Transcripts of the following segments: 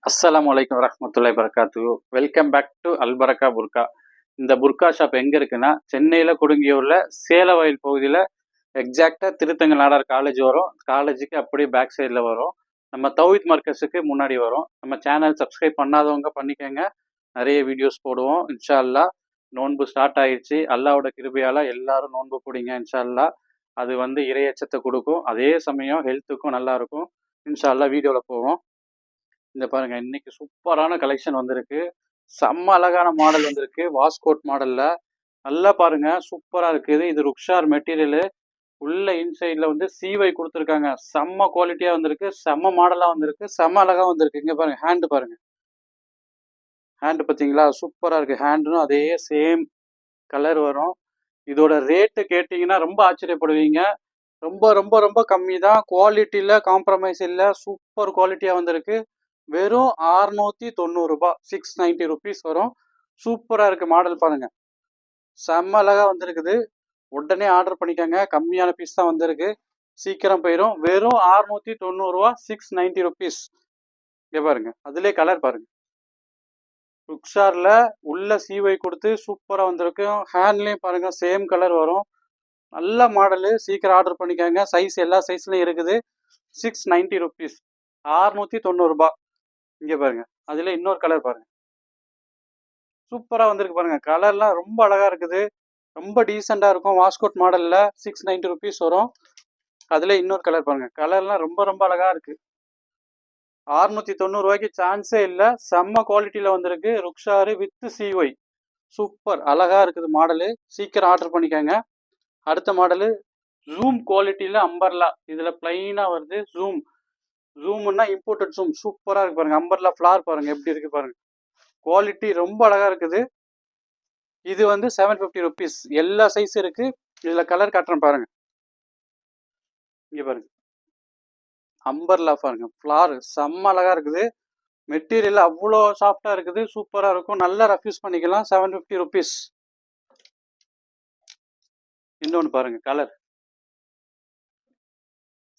அஸ்ஸலாமு அலைக்கும் வரஹ்மத்துல்லாஹி வபரகாத்துஹு. Welcome back to Albarakka Burqa. இந்த புர்கா ஷாப் எங்க இருக்குன்னா, சென்னையில கொடுங்கியூர்ல சேலவயல் பகுதியில எக்ஸாக்டா திருத்தங்கல் நாடார் காலேஜ் வரும். காலேஜுக்கு அப்படியே பேக் சைடுல வரும். நம்ம தௌஹீத் மர்கஸுக்கு முன்னாடி வரும். நம்ம சேனல் சப்ஸ்கிரைப் பண்ணாதவங்க பண்ணிக்கங்க. நிறைய வீடியோஸ் போடுவோம். இன்ஷா அல்லாஹ். நோன்பு ஸ்டார்ட் ஆயிடுச்சு. அல்லாஹ்வோட கிருபையால எல்லாரும் நோன்பு பிடிங்க இன்ஷா அல்லாஹ். அது இறையச்சத்தை கொடுக்கும். அதே சமயம் ஹெல்த்துக்கும் நல்லா இருக்கும். இன்ஷா அல்லாஹ் வீடியோல போவோம். இந்த பாருங்க, இன்னைக்கு சூப்பரான கலெக்ஷன் வந்திருக்கு. செம்ம அழகான மாடல் வந்திருக்கு. வாஸ்கோட் மாடல்ல நல்லா பாருங்க, சூப்பரா இருக்குது. இது ருக்ஷார் மெட்டீரியலு. உள்ள இன்சைட்ல சீவை கொடுத்துருக்காங்க. செம்ம குவாலிட்டியா வந்திருக்கு. செம்ம மாடலா வந்திருக்கு. செம்ம அழகா வந்திருக்கு. இங்க பாருங்க, ஹேண்டு பாருங்க. ஹேண்டு பார்த்தீங்களா, சூப்பரா இருக்கு. ஹேண்டும் அதே சேம் கலர் வரும். இதோட ரேட்டு கேட்டிங்கன்னா ரொம்ப ஆச்சரியப்படுவீங்க. ரொம்ப ரொம்ப ரொம்ப கம்மி தான். குவாலிட்டியில் காம்ப்ரமைஸ் இல்லை. சூப்பர் குவாலிட்டியாக வந்திருக்கு. வெறும் 690 ரூபாய், 690 ருபீஸ் வரும். சூப்பராக இருக்குது. மாடல் பாருங்கள், செம்ம அழகாக வந்திருக்குது. உடனே ஆர்டர் பண்ணிக்கோங்க. கம்மியான பீஸ் தான் வந்திருக்கு. சீக்கிரம் போயிடும். வெறும் 690 ரூபா, 690 ருபீஸ். இங்கே பாருங்க, அதுலேயே கலர் பாருங்க. ருக்ஷாரில் உள்ள சீவை கொடுத்து சூப்பராக வந்திருக்கு. ஹேண்ட்லேயும் பாருங்க, சேம் கலர் வரும். நல்ல மாடலு. சீக்கிரம் ஆர்டர் பண்ணிக்கோங்க. சைஸ் எல்லா சைஸ்லையும் இருக்குது. 690 ருபீஸ், 690 ரூபாய். இங்கே பாருங்க, அதுல இன்னொரு கலர் பாருங்க, சூப்பராக வந்திருக்கு பாருங்க. கலர்லாம் ரொம்ப அழகா இருக்குது. ரொம்ப டீசெண்டாக இருக்கும். வாஸ்கோட் மாடலில் 690 ருபீஸ் வரும். அதில் இன்னொரு கலர் பாருங்க. கலர்லாம் ரொம்ப ரொம்ப அழகா இருக்கு. 690 ரூபாய்க்கு சான்ஸே இல்லை. செம்ம குவாலிட்டியில் வந்திருக்கு. ருக்ஷாரு வித் சிஒய். சூப்பர் அழகா இருக்குது மாடலு. சீக்கிரம் ஆர்டர் பண்ணிக்கோங்க. அடுத்த மாடலு ஜூம் குவாலிட்டியில் அம்பர்லா. இதில் பிளைனாக வருது. ஜூம்னா இம்போர்ட்டட் ஜூம். சூப்பராக இருக்கு பாருங்க. அம்பர்லா ஃப்ளார் பாருங்க எப்படி இருக்கு பாருங்க. குவாலிட்டி ரொம்ப அழகா இருக்குது. இது 750 ருபீஸ். எல்லா சைஸ் இருக்கு. இதுல கலர் காட்டுறேன் பாருங்க. இங்க பாருங்க, அம்பர்லா பாருங்க. ஃப்ளார் செம்ம அழகா இருக்குது. மெட்டீரியல் அவ்வளோ சாஃப்டா இருக்குது. சூப்பரா இருக்கும். நல்லா ரெஃப்யூஸ் பண்ணிக்கலாம். 750 ருபீஸ். இன்னொன்று பாருங்க, கலர்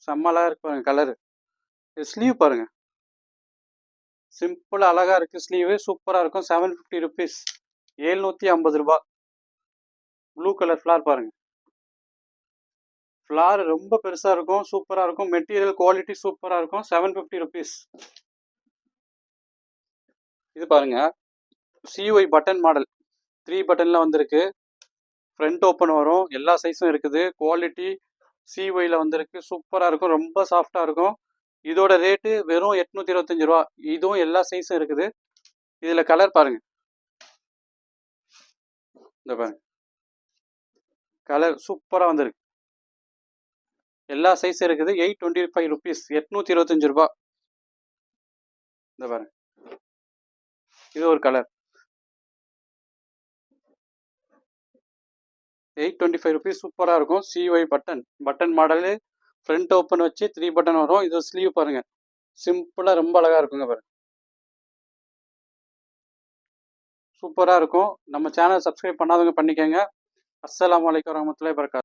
செம்ம அழகா இருக்கு பாருங்க. கலரு ஸ்லீவ் பாருங்க, சிம்பிள் அழகா இருக்கு. ஸ்லீவ் சூப்பரா இருக்கும். 750 ருபீஸ், 750 ரூபாய். ப்ளூ கலர் ஃப்ளார் பாருங்க. ஃப்ளார் ரொம்ப பெருசா இருக்கும். சூப்பரா இருக்கும். மெட்டீரியல் குவாலிட்டி சூப்பரா இருக்கும். 750 ருபீஸ். இது பாருங்க, சிஒய் பட்டன் மாடல். 3 பட்டன்ல வந்திருக்கு. ஃப்ரண்ட் ஓப்பன் வரும். எல்லா சைஸும் இருக்குது. குவாலிட்டி சிஒய்ல வந்திருக்கு. சூப்பரா இருக்கும். ரொம்ப சாஃப்டா இருக்கும். இதோட ரேட்டு வெறும் 825 ரூபா. இதுவும் எல்லா சைஸும் இருக்குது. இதுல கலர் பாருங்க. இந்த பாருங்க, கலர் சூப்பரா வந்திருக்கு. எல்லா சைஸும் இருக்குது. 825 ருபீஸ், 825 ரூபாய். இந்த பாருங்க, இது ஒரு கலர். 825 ருபீஸ். சூப்பராக இருக்கும். CY button model. Front open வச்சு 3 பட்டன் வரும். இது ஸ்லீவ் பாருங்க, சிம்பிளாக ரொம்ப அழகாக இருக்குங்க பாருங்க. சூப்பராக இருக்கும். நம்ம சேனல் சப்ஸ்கிரைப் பண்ணாதவங்க பண்ணிக்கோங்க. அஸ்ஸலாமு அலைக்கும் வரஹ்மத்துல்லாஹி வபரகாத்துஹு.